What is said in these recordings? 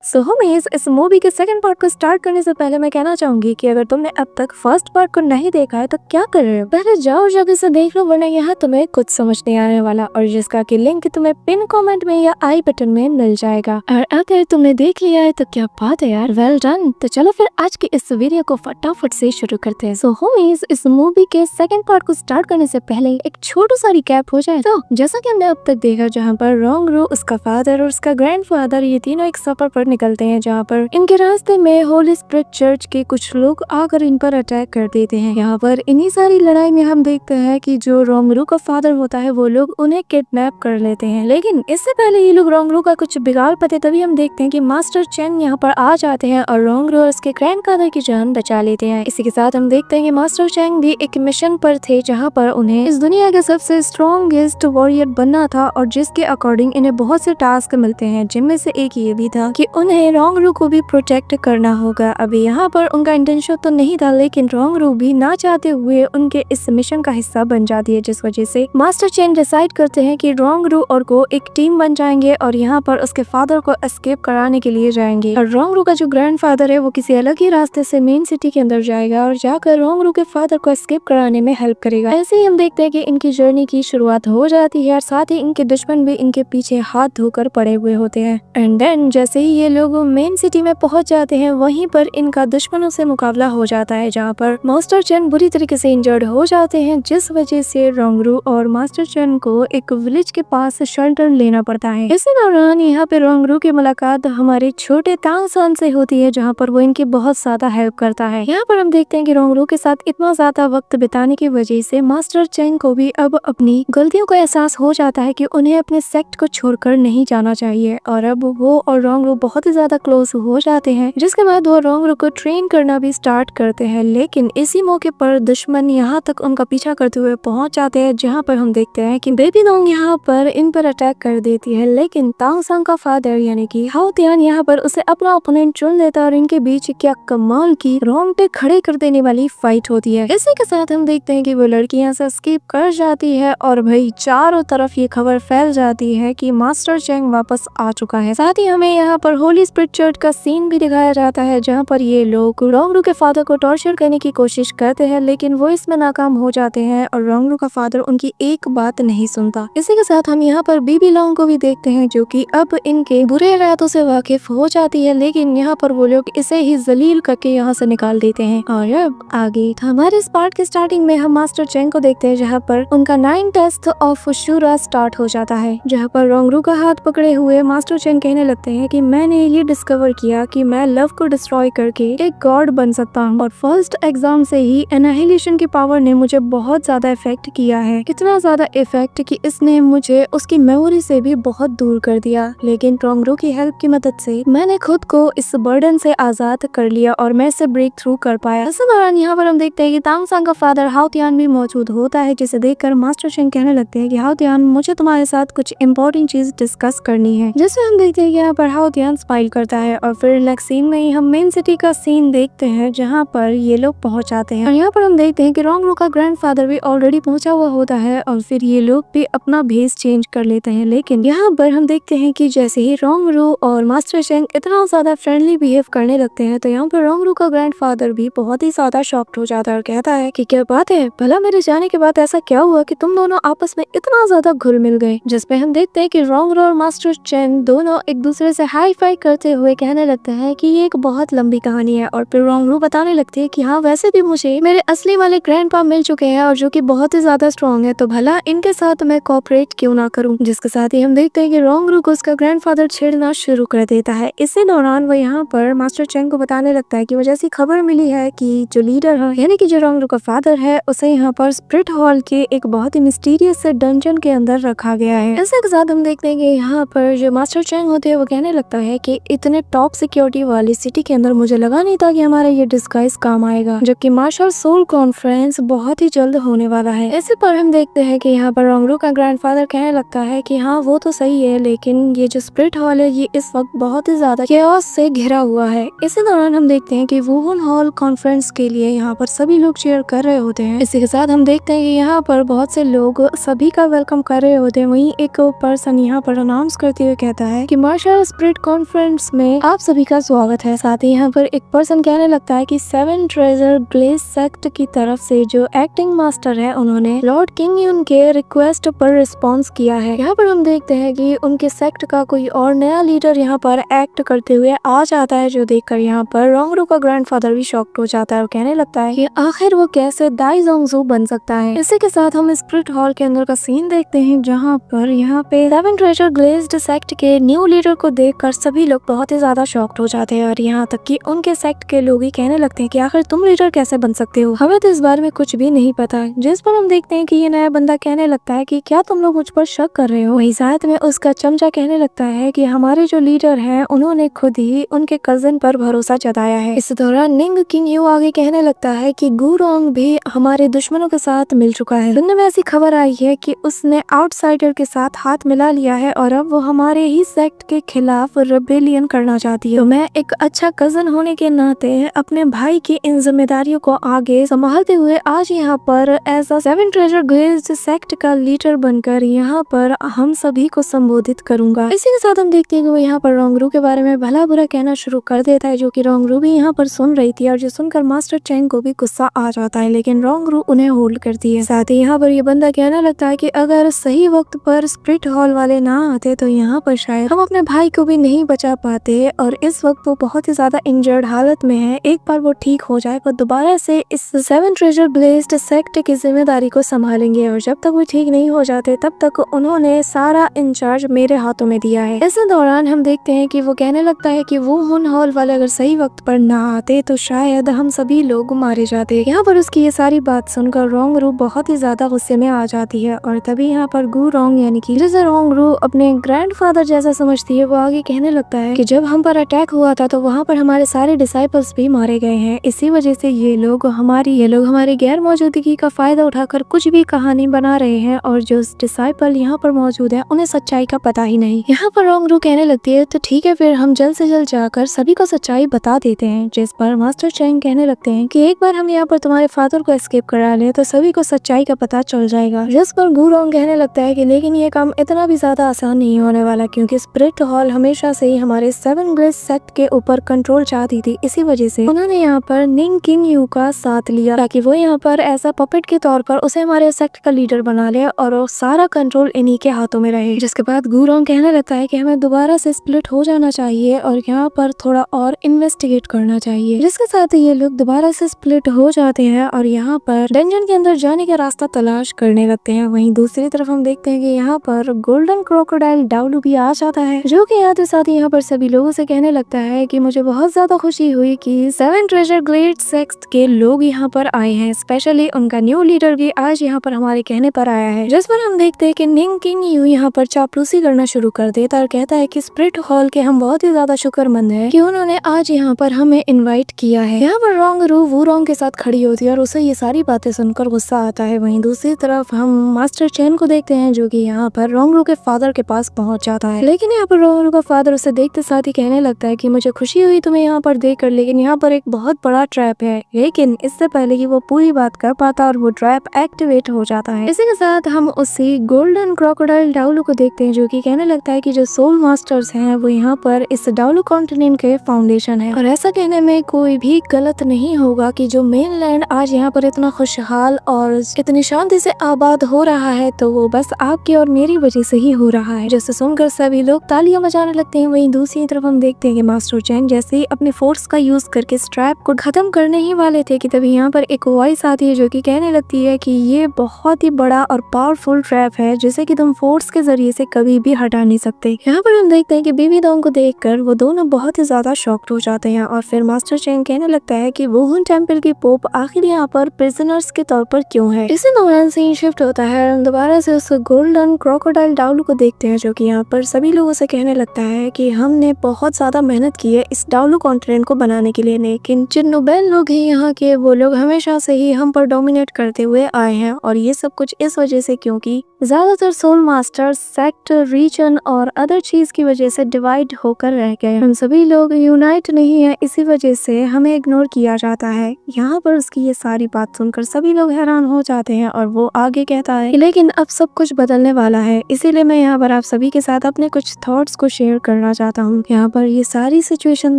सो homies, इस movie के second part को स्टार्ट करने से पहले मैं कहना चाहूंगी कि अगर तुमने अब तक फर्स्ट पार्ट को नहीं देखा है तो क्या कर रहे हो, पहले जाओ जल्दी से देख लो, वरना यहाँ तुम्हें कुछ समझ नहीं आने वाला और जिसका कि लिंक तुम्हें पिन कमेंट में या आई बटन में मिल जाएगा। और अगर तुमने देख लिया है तो क्या बात है यार, वेल डन। तो चलो फिर आज की इस वीडियो को फटाफट से शुरू करते हैं। सो होमीज, इस मूवी के सेकंड पार्ट को स्टार्ट करने से पहले एक छोटा सा रिकैप हो जाए तो जैसा कि हमने अब तक देखा, जहाँ पर रोंगरू, उसका फादर और उसका ग्रैंडफादर ये तीनों एक सफर पर निकलते हैं, जहाँ पर इनके रास्ते में होली स्पिरिट चर्च के कुछ लोग आकर इन पर अटैक कर देते हैं। यहाँ पर इन्हीं सारी लड़ाई में हम देखते हैं कि जो रोंगरू का फादर होता है वो लोग उन्हें किडनैप कर लेते हैं, लेकिन इससे पहले ये लोग रोंगरू का कुछ बिगाड़ पाते तभी हम देखते हैं कि मास्टर चेंग यहाँ पर आ जाते हैं और रोंगरू और उसके ग्रैंडफादर की जान बचा लेते हैं। इसी के साथ हम देखते हैं कि मास्टर चेंग भी एक मिशन पर थे, जहाँ पर उन्हें इस दुनिया के सबसे स्ट्रॉन्गेस्ट वॉरियर बनना था और जिसके अकॉर्डिंग इन्हें बहुत से टास्क मिलते हैं, जिनमें से एक ये भी था कि उन्हें रोंगरू को भी प्रोटेक्ट करना होगा। अभी यहाँ पर उनका इंटेंशन तो नहीं था, लेकिन रोंगरू भी ना चाहते हुए उनके इस मिशन का हिस्सा बन जाती है, जिस वजह से मास्टर चेन डिसाइड करते हैं कि रोंगरू और को एक टीम बन जाएंगे और यहाँ पर उसके फादर को एस्केप कराने के लिए जाएंगे। और रोंगरू का जो ग्रैंडफादर है वो किसी अलग ही रास्ते से मेन सिटी के अंदर जाएगा और जाकर रोंगरू के फादर को एस्केप कराने में हेल्प करेगा। ऐसे ही हम देखते हैं कि इनकी जर्नी की शुरुआत हो जाती है और साथ ही इनके दुश्मन भी इनके पीछे हाथ धोकर पड़े हुए होते हैं। एंड देन जैसे ही ये लोग मेन सिटी में पहुंच जाते हैं, वहीं पर इनका दुश्मनों से मुकाबला हो जाता है, जहां पर मास्टर चेन बुरी तरीके से इंजर्ड हो जाते हैं, जिस वजह से रोंगरू और मास्टर चेन को एक विलेज के पास शेल्टर लेना पड़ता है। इसी दौरान यहाँ पे रोंगरू की मुलाकात हमारे छोटे तांग सान से होती है, जहाँ पर वो इनकी बहुत ज्यादा हेल्प करता है। यहाँ पर हम देखते हैं कि रोंगरू के साथ इतना ज्यादा वक्त बिताने की वजह से मास्टर चेन को भी अब अपनी गलतियों का एहसास हो जाता है कि उन्हें अपने सेक्ट को छोड़कर नहीं जाना चाहिए, और अब वो और रोंगरू बहुत ही ज्यादा क्लोज हो जाते हैं, जिसके बाद वो रोंगरू को ट्रेन करना भी स्टार्ट करते हैं। लेकिन इसी मौके पर दुश्मन यहाँ तक उनका पीछा करते हुए पहुंच जाते हैं, जहाँ पर हम देखते हैं कि बेबी दोंग यहाँ पर इन पर अटैक कर देती है, लेकिन तांग सांग का फादर यानी कि हाओ तियान यहाँ पर उसे अपना ओपोनेंट चुन लेता है और इनके बीच क्या कमाल की रोंगटे खड़े कर देने वाली फाइट होती है। इसी के साथ हम देखते हैं कि वो लड़की यहाँ से एस्केप कर जाती है और भाई चारों तरफ ये खबर फैल जाती है कि मास्टर चेंग वापस आ चुका है। साथ ही हमें यहाँ पर होली स्पिरिट चर्च का सीन भी दिखाया जाता है, जहाँ पर ये लोग रोंगरू के फादर को टॉर्चर करने की कोशिश करते हैं, लेकिन वो इसमें नाकाम हो जाते हैं और रोंगरू का फादर उनकी एक बात नहीं सुनता। इसी के साथ हम यहाँ पर बीबी लोंग को भी देखते हैं, जो कि अब इनके बुरे इरादों से वाकिफ हो जाती है, लेकिन यहाँ पर वो लोग इसे ही जलील करके यहाँ से निकाल देते हैं। और अब आगे हमारे इस पार्ट के स्टार्टिंग में हम मास्टर चेंग को देखते हैं, जहाँ पर उनका 9 टेस्ट ऑफ शूरा स्टार्ट हो जाता है, जहाँ पर रोंगरू का हाथ पकड़े हुए मास्टर चेंग कहने लगते हैं कि मैंने ये डिस्कवर किया कि मैं लव को डिस्ट्रॉय करके एक गॉड बन सकता हूँ, और फर्स्ट एग्जाम से ही एनाहिलेशन की पावर ने मुझे बहुत ज्यादा इफेक्ट किया है, इतना ज्यादा इफेक्ट कि इसने मुझे उसकी मेमोरी से भी बहुत दूर कर दिया। लेकिन रोंगरू की हेल्प की मदद से मैंने खुद को इस बर्डन से आजाद कर लिया और मैं इसे ब्रेक थ्रू कर पाया। इस दौरान यहाँ पर हम देखते हैं कि तांग सांग का फादर हाओ तियान भी मौजूद होता है, जिसे देखकर मास्टर चेंग कहने लगते हैं कि हाओ तियान, मुझे तुम्हारे साथ कुछ इम्पोर्टेंट चीज डिस्कस करनी है, जिससे हम देखते हैं कि यहाँ पर हाओ तियान स्माइल करता है। और फिर नेक्स्ट सीन में ही हम मेन सिटी का सीन देखते हैं, जहाँ पर ये लोग पहुंच जाते हैं और यहाँ पर हम देखते हैं कि रोंगरू का ग्रैंडफादर भी ऑलरेडी पहुंचा हुआ होता है और फिर ये लोग भी अपना भेस चेंज कर लेते हैं। लेकिन यहाँ पर हम देखते हैं कि जैसे ही रोंगरू और मास्टर चेंग इतना ज्यादा फ्रेंडली बिहेव करने लगते हैं, तो यहाँ पर रोंगरू का ग्रैंडफादर भी बहुत ही ज्यादा शॉक्ड हो जाता है और कहता है कि क्या बात है, भला मेरे जाने के बाद ऐसा क्या हुआ कि तुम दोनों आपस में इतना ज्यादा घुल मिल गए। जिसमें हम देखते हैं कि रोंगरू और मास्टर चेंग दोनों एक दूसरे से हाई फाई करते हुए कहने लगते हैं कि ये एक बहुत लंबी कहानी है, और फिर रोंगरू बताने लगती है कि हाँ, वैसे भी मुझे मेरे असली वाले ग्रैंडपा मिल चुके हैं और जो कि बहुत ही ज्यादा स्ट्रॉन्ग है, तो भला इनके साथ मैं कोऑपरेट क्यों ना करूं। जिसके साथ ही हम देखते हैं कि रोंगरू को उसका ग्रैंडफादर छेड़ना शुरू कर देता है। इसी दौरान वो यहाँ पर मास्टर चेंग को बताने लगता है कि मुझे ऐसी खबर मिली है कि जो लीडर है यानी कि जो रोंगरू का फादर है, उसे यहाँ पर स्पिरिट हॉल के एक बहुत ही मिस्टीरियस से डंजन के अंदर रखा गया है। इसी के साथ हम देखते हैं कि यहाँ पर जो मास्टर चेंग होते हैं वो कहने लगता है कि इतने टॉप सिक्योरिटी वाली सिटी के अंदर मुझे लगा नहीं था कि हमारा ये डिस्गाइज काम आएगा, जबकि मार्शल सोल कॉन्फ्रेंस बहुत ही जल्द होने वाला है। इसी पर हम देखते हैं कि यहाँ पर रोंगरू का ग्रैंडफादर कहने लगता है कि हाँ, वो तो सही है, लेकिन ये जो स्पिरिट हॉल है ये इस वक्त बहुत ही ज्यादा केओस से घिरा हुआ है। इसी दौरान हम देखते हैं कि वुवन हॉल कॉन्फ्रेंस के लिए यहाँ पर सभी लोग चीयर कर रहे होते हैं। इसी के साथ हम देखते हैं कि यहाँ पर बहुत से लोग सभी का वेलकम कर रहे होते हैं। वहीं एक पर्सन यहाँ पर अनाउंस करते हुए कहता है कि मार्शल स्पिरिट कॉन्फ्रेंस फ्रेंड्स में आप सभी का स्वागत है। साथ ही यहाँ पर एक पर्सन कहने लगता है कि 7 ट्रेजर ग्लेज सेक्ट की तरफ से जो एक्टिंग मास्टर है उन्होंने लॉर्ड किंग यून के रिक्वेस्ट पर रिस्पॉन्स किया है। यहाँ पर हम देखते हैं कि उनके सेक्ट का कोई और नया लीडर यहाँ पर एक्ट करते हुए आ जाता है, जो देखकर यहाँ पर रोंगरू का ग्रैंडफादर भी शॉक्ड हो जाता है और कहने लगता है कि आखिर वो कैसे दाई जोंगजू बन सकता है। इसी के साथ हम स्पिरिट हॉल के अंदर का सीन देखते हैं, जहाँ पर यहाँ पे 7 ट्रेजर ग्लेज्ड सेक्ट के न्यू लीडर को देखकर सभी लोग बहुत ही ज्यादा शॉक्ड हो जाते हैं और यहाँ तक कि उनके सेक्ट के लोग ही कहने लगते हैं कि आखिर तुम लीडर कैसे बन सकते हो, हमें तो इस बारे में कुछ भी नहीं पता है। जिस पर हम देखते हैं कि ये नया बंदा कहने लगता है कि क्या तुम लोग मुझ पर शक कर रहे हो। वही साथ में उसका चमचा कहने लगता है कि हमारे जो लीडर हैं उन्होंने खुद ही उनके कजिन पर भरोसा जताया है। इस दौरान निंग किंग यू आगे कहने लगता है कि गुरोंग भी हमारे दुश्मनों के साथ मिल चुका है। सुनने में ऐसी खबर आई है कि उसने आउटसाइडर के साथ हाथ मिला लिया है और अब वो हमारे ही सेक्ट के खिलाफ रेबेलियन करना चाहती है। तो मैं एक अच्छा कजन होने के नाते अपने भाई की इन जिम्मेदारियों को आगे संभालते हुए आज यहाँ पर as a 7 treasure glazed sect का लीडर बनकर यहाँ पर हम सभी को संबोधित करूंगा। इसी के साथ हम देखते हैं कि वो यहाँ पर रोंगरू के बारे में भला बुरा कहना शुरू कर देता है, जो कि रोंगरू भी यहाँ पर सुन रही थी और जो सुनकर मास्टर चेंग को भी गुस्सा आ जाता है, लेकिन रोंगरू उन्हें होल्ड करती है। साथ ही यहाँ पर ये बंदा कहने लगता है कि अगर सही वक्त पर स्पिरिट हॉल वाले ना आते तो यहाँ पर शायद हम अपने भाई को भी नहीं बचा पाते और इस वक्त वो बहुत ही ज्यादा इंजर्ड हालत में है। एक बार वो ठीक हो जाए वो दोबारा से इस 7 ट्रेजर ग्लेज्ड सेक्ट की जिम्मेदारी को संभालेंगे और जब तक वो ठीक नहीं हो जाते तब तक उन्होंने सारा इंचार्ज मेरे हाथों में दिया है। इस दौरान हम देखते हैं कि वो कहने लगता है कि वो हुन हॉल वाले अगर सही वक्त पर ना आते तो शायद हम सभी लोग मारे जाते। यहाँ पर उसकी ये सारी बात सुनकर रोंगरू बहुत ही ज्यादा गुस्से में आ जाती है और तभी यहाँ पर गुरोंग यानी कि जिसे रोंगरू अपने ग्रैंडफादर जैसा समझती है वो आगे कहने लगता है कि जब हम पर अटैक हुआ था तो वहाँ पर हमारे सारे डिसाइपल्स भी मारे गए हैं। इसी वजह से ये लोग हमारी गैर मौजूदगी का फायदा उठाकर कुछ भी कहानी बना रहे हैं और जो डिसाइपल यहाँ पर मौजूद है उन्हें सच्चाई का पता ही नहीं। यहाँ पर रोंगरू कहने लगती है तो ठीक है, फिर हम जल्द से जल्द जाकर सभी को सच्चाई बता देते हैं। जिस पर मास्टर चेंग कहने लगते हैं कि एक बार हम यहाँ पर तुम्हारे फादर को एस्केप करा ले तो सभी को सच्चाई का पता चल जाएगा। जिस पर गुरोंग कहने लगता है कि लेकिन ये काम इतना भी ज्यादा आसान नहीं होने वाला, क्योंकि स्पिरिट हॉल हमेशा से ही हमारे 7 ग्लेज सेक्ट के ऊपर कंट्रोल चाहती थी। इसी वजह से उन्होंने यहाँ पर निंग किंग यू का साथ लिया ताकि वो यहाँ पर ऐसा पपेट के तौर पर उसे हमारे सेक्ट का लीडर बना ले और वो सारा कंट्रोल इन्हीं के हाथों में रहे। जिसके बाद गुरोंग कहने लगता है कि हमें दोबारा से स्प्लिट हो जाना चाहिए और यहाँ पर थोड़ा और इन्वेस्टिगेट करना चाहिए। जिसके साथ ये लोग दोबारा से स्प्लिट हो जाते हैं और यहाँ पर डंजन के अंदर जाने का रास्ता तलाश करने लगते हैं। वहीं दूसरी तरफ हम देखते हैं कि यहाँ पर गोल्डन क्रोकोडाइल डाउलू भी आ जाता है, जो कि आते साथ यहाँ पर सभी लोगों से कहने लगता है कि मुझे बहुत ज्यादा खुशी हुई कि 7 ट्रेजर ग्लेज्ड सेक्ट के लोग यहाँ पर आए हैं, स्पेशली उनका न्यू लीडर भी आज यहाँ पर हमारे कहने पर आया है। जिस पर हम देखते हैं कि निंग किंग यू यहाँ पर चापलूसी करना शुरू कर देता और कहता है कि स्पिरिट हॉल के हम बहुत ही ज्यादा शुक्रमंद हैं कि उन्होंने आज यहाँ पर हमें इनवाइट किया है। यहाँ पर रोंगरू वूरोंग के साथ खड़ी होती है और उसे ये सारी बातें सुनकर गुस्सा आता है। वहीं दूसरी तरफ हम मास्टर चेन को देखते हैं, जो कि यहाँ पर रोंगरू के फादर के पास पहुंच जाता है। लेकिन यहाँ पर रोंगरू का फादर उसे देखते साथ ही कहने लगता है कि मुझे खुशी हुई तुम्हें यहाँ पर देखकर, लेकिन यहाँ पर एक बहुत बड़ा ट्रैप है। लेकिन इससे पहले कि वो पूरी बात कर पाता और वो ट्रैप एक्टिवेट हो जाता है। इसी के साथ हम उसी गोल्डन क्रोकोडाइल डाउलू को देखते हैं, जो कि कहने लगता है कि जो सोल मास्टर्स हैं वो यहाँ पर इस डाउलू कॉन्टिनेंट के फाउंडेशन है और ऐसा कहने में कोई भी गलत नहीं होगा कि जो मेनलैंड आज यहाँ पर इतना खुशहाल और इतनी शांति से आबाद हो रहा है तो वो बस आपकी और मेरी वजह से ही हो रहा है। जिसे सुनकर सभी लोग तालियां बजाने लगते हैं। वहीं दूसरी तरफ हम देखते हैं कि मास्टर चेंग जैसे ही अपने फोर्स का यूज करके स्ट्रैप को खत्म करने ही वाले थे कि तभी यहाँ पर एक वॉइस आती है, जो कि कहने लगती है कि ये बहुत ही बड़ा और पावरफुल ट्रैप है जिसे कि तुम फोर्स के जरिए से कभी भी हटा नहीं सकते। यहाँ पर हम देखते हैं कि बेबी डॉग को देखकर वो दोनों बहुत ही ज्यादा शॉक्ड हो जाते हैं और फिर मास्टर चेंग कहने लगता है कि वुहुन टेम्पल की पोप आखिर यहाँ पर प्रिजनर्स के तौर पर क्यों है। इसी दौरान सीन शिफ्ट होता है और दोबारा से उस गोल्डन क्रोकोडाइल डाउलू को देखते हैं, जो कि यहाँ पर सभी लोगों से कहने लगता है कि हमने बहुत ज्यादा मेहनत की है इस डाउलू कॉन्टिनेंट को बनाने के लिए, लेकिन जिन नोबेल लोग हैं यहाँ के वो लोग हमेशा से ही हम पर डोमिनेट करते हुए आए हैं और ये सब कुछ इस वजह से क्योंकि ज्यादातर सोल मास्टर्स सेक्ट, रीजन और अदर चीज की वजह से डिवाइड होकर रह गए। हम सभी लोग यूनाइट नहीं है, इसी वजह से हमें इग्नोर किया जाता है। यहाँ पर उसकी ये सारी बात सुनकर सभी लोग हैरान हो जाते हैं और वो आगे कहता है लेकिन अब सब कुछ बदलने वाला है, इसीलिए मैं यहाँ पर आप सभी के साथ अपने कुछ थॉट्स को शेयर करना चाहता हूँ। यहाँ पर ये सारी सिचुएशन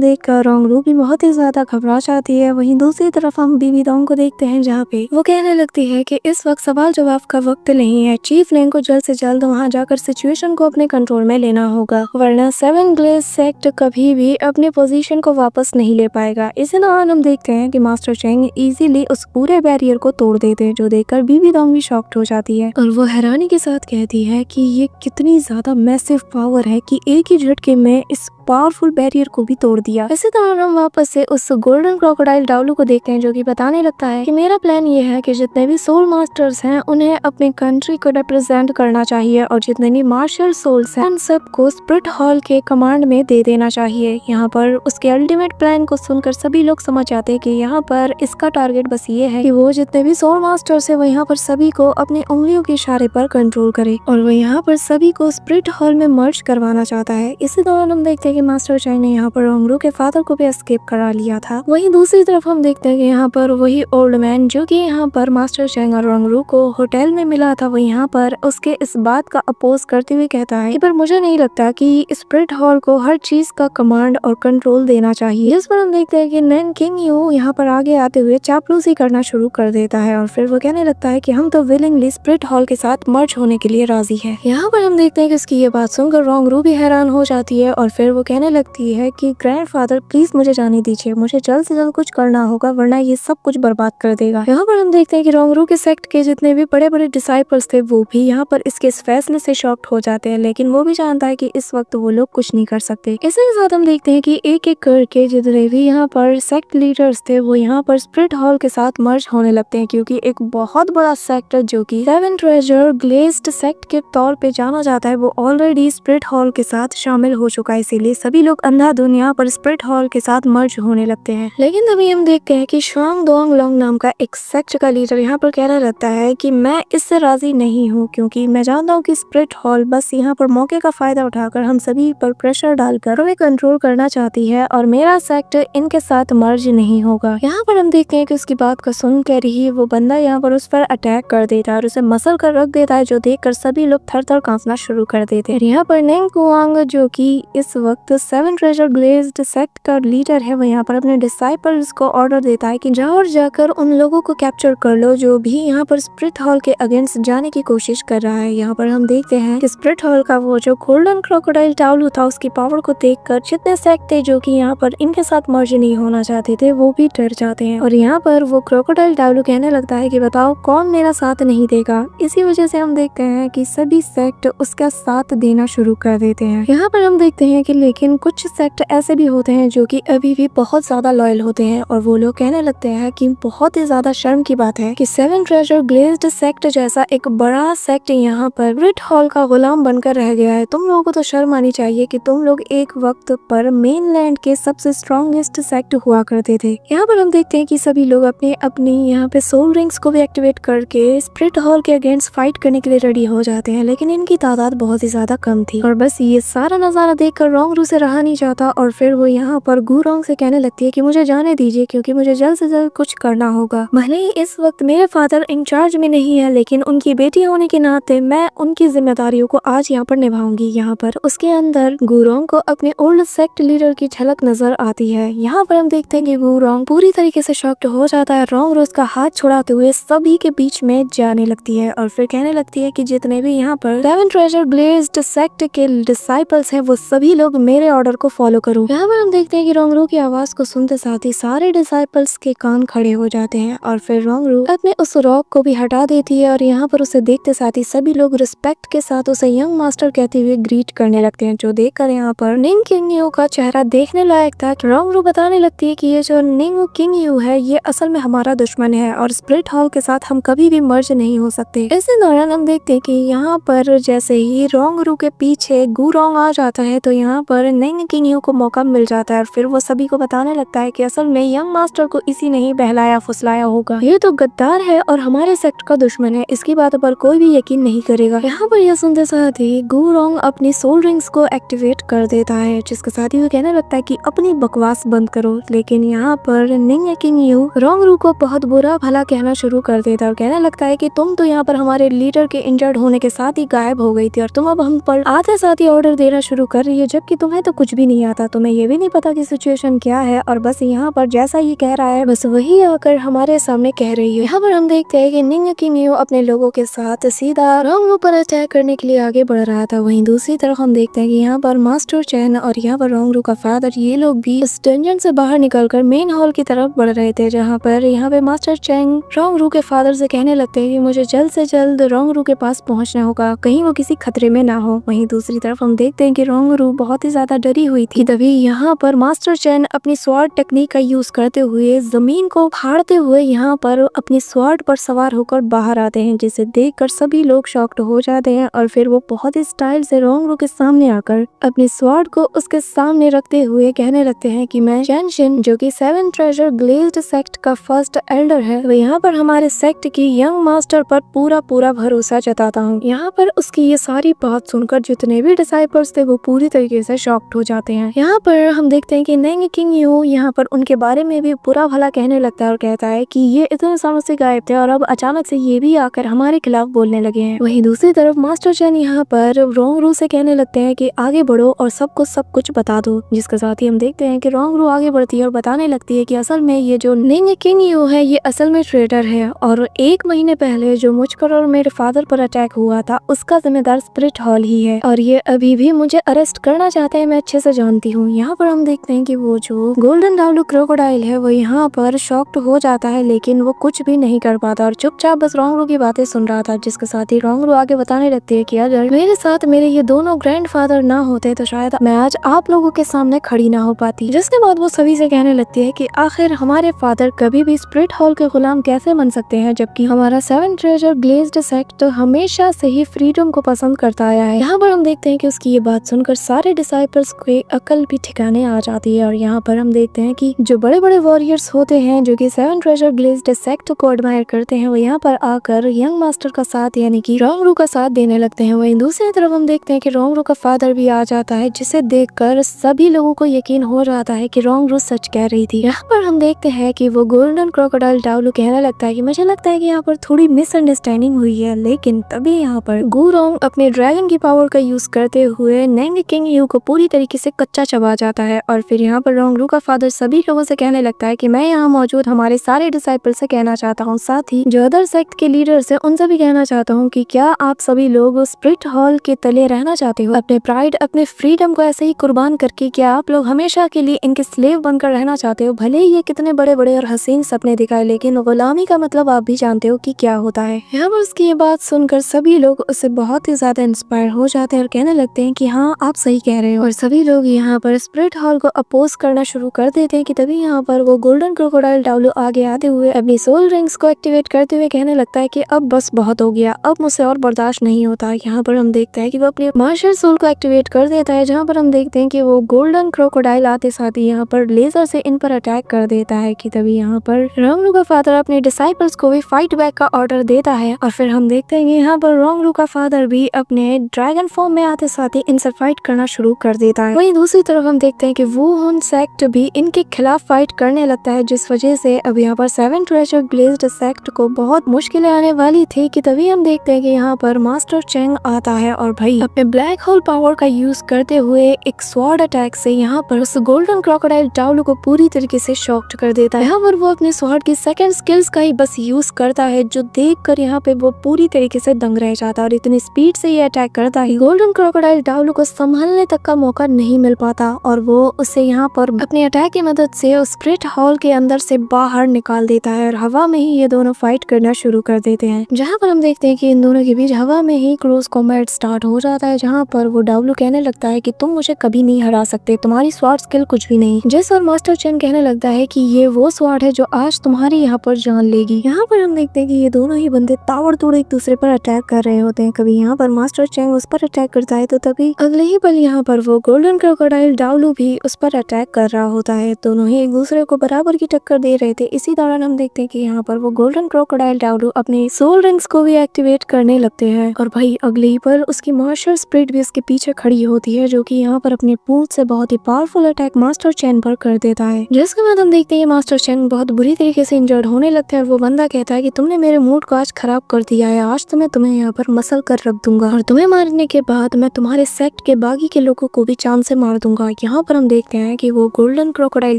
देखकर रोंगरू भी बहुत ही ज्यादा घबरा जाती है। वहीं दूसरी तरफ हम बीबी डोंग को देखते हैं जहाँ पे वो कहने लगती है कि इस वक्त सवाल जवाब का वक्त नहीं है। चीफ लिंग को जल्द से जल्द वहाँ जाकर सिचुएशन को अपने कंट्रोल में लेना होगा, वरना 7 ग्लेज सेक्ट कभी भी अपनी पोजीशन को वापस नहीं ले पाएगा। इसी दौरान हम देखते हैं कि मास्टर चेंग इजीली उस पूरे बैरियर को तोड़ देते हैं, जो देखकर बीबी डोंग भी शॉक्ड हो जाती है और वो हैरानी के साथ कहती है कि ये कितनी ज्यादा मैसिव पावर है कि एक ही झटके में इस पावरफुल बैरियर को भी तोड़ दिया। इसी तरह हम वापस से उस गोल्डन क्रोकोडाइल डाउलू को देखते हैं, जो कि बताने लगता है कि मेरा प्लान ये है कि जितने भी सोल मास्टर्स हैं उन्हें अपनी कंट्री को रिप्रेजेंट करना चाहिए और जितने भी मार्शल सोल्स हैं उन सबको स्प्रिट हॉल के कमांड में दे देना चाहिए। यहाँ पर उसके अल्टीमेट प्लान को सुनकर सभी लोग समझ जाते हैं कि यहाँ पर इसका टारगेट बस ये है कि वो जितने भी सोल मास्टर्स है वो यहाँ पर सभी को अपनी उंगलियों के इशारे पर कंट्रोल करे और वो यहाँ पर सभी को स्प्रिट हॉल में मर्ज करवाना चाहता है। इसी दौरान हम देखते हैं कि मास्टर चेंग ने यहाँ पर रोंगरू के फादर को भी एस्केप करा लिया था। वहीं दूसरी तरफ हम देखते हैं कि यहाँ पर वही ओल्ड मैन जो कि यहाँ पर मास्टर चेंग और रोंगरू को होटल में मिला था, वो यहाँ पर उसके इस बात का अपोज करते हुए कहता है कि पर मुझे नहीं लगता कि स्प्रिट हॉल को हर चीज का कमांड और कंट्रोल देना चाहिए। जिस पर हम देखते हैं कि नैन किंग यू यहाँ पर आगे आते हुए चापलूसी करना शुरू कर देता है और फिर वो कहने लगता है कि हम तो विलिंगली स्प्रिट हॉल के साथ मर्ज होने के लिए राजी है। यहाँ पर हम देखते हैं कि उसकी ये बात सुनकर रोंगरू भी हैरान हो जाती है और फिर वो कहने लगती है कि ग्रैंडफादर प्लीज मुझे जाने दीजिए, मुझे जल्द से जल्द कुछ करना होगा वरना ये सब कुछ बर्बाद कर देगा। यहाँ पर हम देखते हैं कि रोंगरू के सेक्ट के जितने भी बड़े बड़े डिसाइपल्स थे वो भी यहाँ पर इसके इस फैसले से शॉक्ड हो जाते हैं, लेकिन वो भी जानता है कि इस वक्त वो लोग कुछ नहीं कर सकते। इसी के साथ हम देखते हैं कि एक एक करके जितने भी यहाँ पर सेक्ट लीडर्स थे वो यहाँ पर स्प्रिट हॉल के साथ मर्ज होने लगते हैं, क्योंकि एक बहुत बड़ा सेक्टर जो कि 7 ट्रेजर ग्लेज्ड सेक्ट के तौर पे जाना जाता है वो ऑलरेडी स्प्रिट हॉल के साथ शामिल हो चुका है। इसीलिए सभी लोग अंधाधुन यहाँ पर स्प्रिट हॉल के साथ मर्ज होने लगते हैं। लेकिन तभी हम देखते हैं कि श्वांग दोंग लोंग नाम का एक सेक्ट का लीडर यहाँ पर कहने लगता है कि मैं इससे राजी नहीं हूँ, क्योंकि मैं जानता हूँ कि स्प्रिट हॉल बस यहाँ पर मौके का फायदा उठाकर हम सभी पर प्रेशर डालकर हमें कंट्रोल करना चाहती है और मेरा सेक्ट इनके साथ मर्ज नहीं होगा। यहाँ पर हम देखते हैं कि उसकी बात को सुन कर ही वो बंदा यहाँ पर उस पर अटैक कर देता है और उसे मसल कर रख देता है, जो देखकर सभी लोग थर थर कांपना शुरू कर देते हैं। यहाँ पर नेंग कुआंग जो कि इस वक्त 7 ट्रेजर ग्लेज्ड सेक्ट का लीडर है वो यहाँ पर अपने डिसाइपल्स को ऑर्डर देता है कि जाओ और जाकर उन लोगों को कैप्चर कर लो जो भी यहाँ पर स्प्रिट हॉल के अगेंस्ट जाने की कोशिश कर रहा है। यहाँ पर हम देखते हैं कि स्प्रिट हॉल का वो जो गोल्डन क्रोकोडाइल टाउलू था उसकी पावर को देखकर जितने सेक्ट थे जो कि यहाँ पर इनके साथ मर्ज नहीं होना चाहते थे वो भी डर जाते हैं और यहाँ पर वो क्रोकोडाइल टाउलू कहने लगता है कि बताओ कौन मेरा साथ नहीं देगा। इसी वजह से हम देखते हैं कि सभी सेक्ट उसका साथ देना शुरू कर देते हैं। यहाँ पर हम देखते हैं कि लेकिन कुछ सेक्ट ऐसे भी होते हैं जो कि अभी भी बहुत ज्यादा लॉयल होते हैं और वो लोग कहने लगते हैं कि बहुत ही ज्यादा शर्म की बात है कि 7 ट्रेजर ग्लेज्ड सेक्ट जैसा एक बड़ा सेक्ट यहाँ पर स्प्रिट हॉल का गुलाम बनकर रह गया है। तुम लोगों को तो शर्म आनी चाहिए कि तुम लोग एक वक्त पर मेनलैंड के सबसे स्ट्रॉन्गेस्ट सेक्ट हुआ करते थे। यहाँ पर हम देखते हैं कि सभी लोग अपने अपनी यहाँ पे सोल रिंग्स को भी एक्टिवेट करके स्प्रिट हॉल के अगेंस्ट फाइट करने के लिए रेडी हो जाते हैं, लेकिन इनकी तादाद बहुत ही ज्यादा कम थी और बस ये सारा नजारा देखकर रोंगरू से रहा नहीं जाता और फिर वो यहाँ पर गुरोंग से कहने लगती है कि मुझे जाने दीजिए क्योंकि मुझे जल्द से जल्द कुछ करना होगा। भले ही इस वक्त मेरे फादर इंचार्ज में नहीं है, लेकिन उनकी बेटी होने के नाते मैं उनकी जिम्मेदारियों को आज यहाँ पर निभाऊंगी। यहाँ पर उसके अंदर गुरोंग को अपने ओल्ड सेक्ट लीडर की झलक नजर आती है। यहाँ पर हम देखते हैं कि गुरोंग पूरी तरीके से शॉक्ड हो जाता है। रोंगरू उसका हाथ छुड़ाते हुए सभी के बीच में जाने लगती है और फिर कहने लगती है कि जितने भी यहाँ पर 7 ट्रेजर ग्लेज्ड सेक्ट के डिसाइपल्स हैं वो सभी लोग मेरे ऑर्डर को फॉलो करो। यहाँ पर हम देखते हैं कि रोंगरू की आवाज को सुनते साथ ही सारे डिसाइपल्स के कान खड़े हो जाते हैं और फिर रोंगरू अपने उस रॉक को भी हटा देती है और यहाँ पर उसे देखते साथ ही सभी लोग रिस्पेक्ट के साथ उसे यंग मास्टर कहते हुए ग्रीट करने लगते हैं, जो देखकर यहाँ पर निंग किंग यू का चेहरा देखने लायक था। रोंगरू बताने लगती है कि ये जो निंग किंग यू है ये असल में हमारा दुश्मन है और स्प्रिट हॉल के साथ हम कभी भी मर्ज नहीं हो सकते। इसी दौरान हम देखते हैं कि यहाँ पर जैसे ही रोंगरू के पीछे गुरोंग आ जाता है तो यहाँ पर निंग किंग यू को मौका मिल जाता है और फिर वो सभी को बताने लगता है कि असल में यंग मास्टर को इसी ने ही बहलाया फुसलाया होगा। ये तो गद्दार है और हमारे सेक्ट का दुश्मन है, इसकी बात पर कोई भी यकीन नहीं करेगा। यहाँ पर यह सुनते साथ ही गुरोंग अपनी सोल रिंग्स को एक्टिवेट कर देता है, जिसके साथ ही वो कहने लगता है कि अपनी बकवास बंद करो। लेकिन यहाँ पर निंग किंग यू रोंगरू को बहुत बुरा भला कहना शुरू कर देता है और कहने लगता है कि तुम तो यहाँ पर हमारे लीडर के इंजर्ड होने के साथ ही गायब हो गई थी और तुम अब हम पर आते साथ ही ऑर्डर देना शुरू कर रही है, जबकि तुम्हें तो कुछ भी नहीं आता, तुम्हें ये भी नहीं पता कि सिचुएशन क्या है, और बस यहाँ पर जैसा ये कह रहा है बस वही आकर हमारे सामने कह रही है। यहाँ पर हम देखते हैं कि निंग किंग अपने लोगों के साथ सीधा रोंगरू पर अटैक करने के लिए आगे बढ़ रहा था। वहीं दूसरी तरफ हम देखते हैं कि यहाँ पर मास्टर चैन और यहाँ पर रोंगरू का फादर ये लोग भी इस डंजन से बाहर निकलकर मेन हॉल की तरफ बढ़ रहे थे, जहाँ पर यहाँ पे मास्टर चैंग रोंगरू के फादर से कहने लगते हैं कि मुझे जल्द से जल्द रोंगरू के पास पहुंचना होगा, कहीं वो किसी खतरे में ना हो। वहीं दूसरी तरफ हम देखते हैं कि रोंगरू बहुत ही ज्यादा डरी हुई थी। तभी यहाँ पर मास्टर चैन अपनी स्वॉर्ड टेक्निक का यूज करते हुए जमीन को फाड़ते हुए यहाँ पर अपनी स्वॉर्ड पर सवार होकर बाहर आते हैं, जिसे देखकर सभी लोग शॉक्ड हो जाते हैं। और फिर वो बहुत ही स्टाइल से रोंगरू के सामने आकर अपनी स्वॉर्ड को उसके सामने रखते हुए कहने लगते हैं कि मैं चैन शिन, जो कि 7 ट्रेजर ग्लेज्ड सेक्ट का फर्स्ट एल्डर है, वो यहाँ पर हमारे सेक्ट की यंग मास्टर पर पूरा भरोसा जताता हूँ। यहाँ पर उसकी ये सारी बात सुनकर जितने भी डिसाइपल्स थे वो पूरी तरीके से शॉक्ड हो जाते हैं। यहाँ पर हम देखते हैं कि निंग किंग यू यहाँ पर उनके बारे में भी बुरा भला कहने लगता है और कहता है कि ये इतने सालों से गायब थे और अब अचानक से ये भी आकर हमारे खिलाफ बोलने लगे हैं। वहीं दूसरी तरफ मास्टर चैन यहाँ पर रोंगरू से कहने लगते हैं कि आगे बढ़ो और सबको सब कुछ बता दो, जिसके साथ ही हम देखते हैं कि रोंगरू आगे बढ़ती है और बताने लगती है कि असल में ये जो निंग किंग यू है ये असल में ट्रेडर है, और 1 महीने पहले जो मुझ पर और मेरे फादर पर अटैक हुआ था उसका जिम्मेदार स्पिरिट हॉल ही है, और ये अभी भी मुझे अरेस्ट करना चाहते हैं, मैं अच्छे से जानती हूँ। यहाँ पर हम देखते हैं कि वो जो गोल्डन डाउलू क्रोकोडाइल है वो यहाँ पर शॉक्ड हो जाता है, लेकिन वो कुछ भी नहीं कर पाता और चुपचाप बस रोंगरू की बातें सुन रहा था। जिसके साथ ही रोंगरू आगे बताने लगती है कि अगर मेरे साथ मेरे ये दोनों ग्रैंडफादर ना होते तो शायद मैं आज आप लोगों के सामने खड़ी ना हो पाती। जिसके बाद वो सभी से कहने लगती है कि आखिर हमारे फादर कभी भी स्पिरिट हॉल के गुलाम कैसे बन सकते हैं, जबकि हमारा 7 ट्रेजर ग्लेज्ड सेक्ट हमेशा से ही फ्रीडम को पसंद करता आया है। यहाँ पर हम देखते हैं कि उसकी ये बात सुनकर सारे डिसाइपल्स के अकल भी ठिकाने आ जाती है, और यहाँ पर हम देखते हैं कि जो बड़े बड़े वॉरियर्स होते हैं जो कि 7 ट्रेजर ग्लेज्ड सेक्ट को एडमायर करते हैं वो यहाँ पर आकर यंग मास्टर का साथ यानी कि रोंगरू का साथ देने लगते हैं। वहीं दूसरी तरफ हम देखते हैं कि रोंगरू का फादर भी आ जाता है, जिसे देखकर सभी लोगों को यकीन हो जाता है कि रोंगरू सच कह रही थी। यहाँ पर हम देखते हैं कि वो गोल्डन क्रोकोडाइल डाउलू कहने लगता है कि मुझे लगता है कि यहाँ पर थोड़ी मिसअंडरस्टैंडिंग हुई है, लेकिन तभी यहाँ पर गुरोंग अपने ड्रैगन की पावर का यूज करते हुए निंग किंग यू को पूरी तरीके से कच्चा चबा जाता है। और फिर यहाँ पर रोंगरू का फादर सभी लोगों से कहने लगता है कि मैं यहाँ मौजूद हमारे सारे डिसाइपल से कहना चाहता हूँ, साथ ही जो अदर सेक्ट के लीडर्स हैं उनसे भी कहना चाहता हूँ कि क्या आप सभी लोग स्पिरिट हॉल के तले रहना चाहते हो, अपने प्राइड अपने फ्रीडम को ऐसे ही कुर्बान करके क्या आप लोग हमेशा के लिए इनके स्लेव बनकर रहना चाहते हो। भले ही ये कितने बड़े बड़े और हसीन सपने दिखाए, लेकिन गुलामी का मतलब आप भी जानते हो कि क्या होता है। यहाँ पर उसकी ये बात सुनकर सभी लोग उससे बहुत ही ज्यादा इंस्पायर हो जाते हैं और कहने लगते हैं कि हाँ आप सही कह रहे हो, और सभी लोग यहाँ पर स्पिरिट हॉल को अपोज करना शुरू कर देते हैं। कि तभी यहाँ पर वो गोल्डन क्रोकोडाइल डाउलू आगे आते हुए अपनी सोल रिंग्स को एक्टिवेट करते हुए कहने लगता है कि अब बस बहुत हो गया, अब मुझसे और बर्दाश्त नहीं होता। यहाँ पर हम देखते हैं कि वो अपनी मार्शल सोल को एक्टिवेट कर देता है, जहाँ पर हम देखते हैं कि वो गोल्डन क्रोकोडाइल आते साथ ही यहाँ पर लेजर से इन पर अटैक कर देता है। कि तभी यहाँ पर रोंगरू का फादर अपने डिसाइपल्स को भी फाइट बैक का ऑर्डर देता है, और फिर हम देखते हैं कि यहाँ पर रोंगरू का फादर भी अपने ड्रैगन फॉर्म में आते साथ ही इनसे फाइट करना शुरू कर देता है। वहीं दूसरी तरफ हम देखते हैं कि वुहुन सेक्ट भी इनके खिलाफ फाइट करने लगता है, जिस वजह से अब यहाँ पर 7 ट्रेजर ग्लेज्ड सेक्ट को बहुत मुश्किलें आने वाली थी। कि तभी हम देखते हैं कि यहाँ पर मास्टर चैंग आता है और भाई अपने ब्लैक होल पावर का यूज करते हुए एक स्वॉर्ड अटैक से यहाँ पर उस गोल्डन क्रोकोडाइल डाउलू को पूरी तरीके से शॉक्ड कर देता है। यहाँ पर वो अपने स्वॉर्ड की सेकंड स्किल्स का ही बस यूज करता है, जो देखकर यहाँ पे वो पूरी तरीके से दंग रह जाता है, और इतनी स्पीड से ये अटैक करता है गोल्डन क्रोकोडाइल डाउलू को संभलने तक का मौका नहीं मिल पाता, और वो उसे यहाँ पर अपने अटैक की मदद से उस स्पिरिट हॉल के अंदर से बाहर निकाल देता है, और हवा में ही ये दोनों फाइट करना शुरू कर देते हैं। जहाँ पर हम देखते हैं कि इन दोनों के बीच हवा में ही क्लोज कॉम्बैट स्टार्ट हो जाता है, जहाँ पर वो डाउलू कहने लगता है कि तुम मुझे कभी नहीं हरा सकते, तुम्हारी स्वॉर्ड स्किल कुछ भी नहीं। जैस और मास्टर चैन कहने लगता है कि ये वो स्वॉर्ड है जो आज तुम्हारी यहाँ पर जान लेगी। यहाँ पर हम देखते हैं कि ये दोनों ही बंदे ताबड़तोड़ एक दूसरे पर अटैक कर रहे होते हैं। कभी यहाँ पर मास्टर चैंग उस पर अटैक करता है तो तभी अगले ही पल यहाँ पर वो गोल्डन क्रोकोडाइल डाउलू भी उस पर अटैक कर रहा होता है। दोनों ही एक दूसरे को बराबर की टक्कर दे रहे थे। इसी दौरान हम देखते हैं कि यहाँ पर वो गोल्डन क्रोकोडाइल डाउलू अपने सोल रिंग्स को भी एक्टिवेट करने लगते हैं, और भाई अगले ही पल उसकी मार्शल स्पिरिट भी उसके पीछे खड़ी होती है, जो कि यहाँ पर अपने पूंछ से बहुत ही पावरफुल अटैक मास्टर चैन पर कर देता है। जिसके बाद हम देखते हैं मास्टर चैन बहुत बुरी तरीके से इंजर्ड होने लगता है, और वो बंदा कहता है कि तुमने मेरे मूड को आज खराब कर दिया है, आज तो मैं तुम्हें यहाँ पर मसल कर रख दूंगा, और तुम्हें मारने के बाद मैं तुम्हारे सेक्ट के बाकी के लोगों को भी चांद से मार दूंगा। यहाँ पर हम देखते हैं कि वो गोल्डन क्रोकोडाइल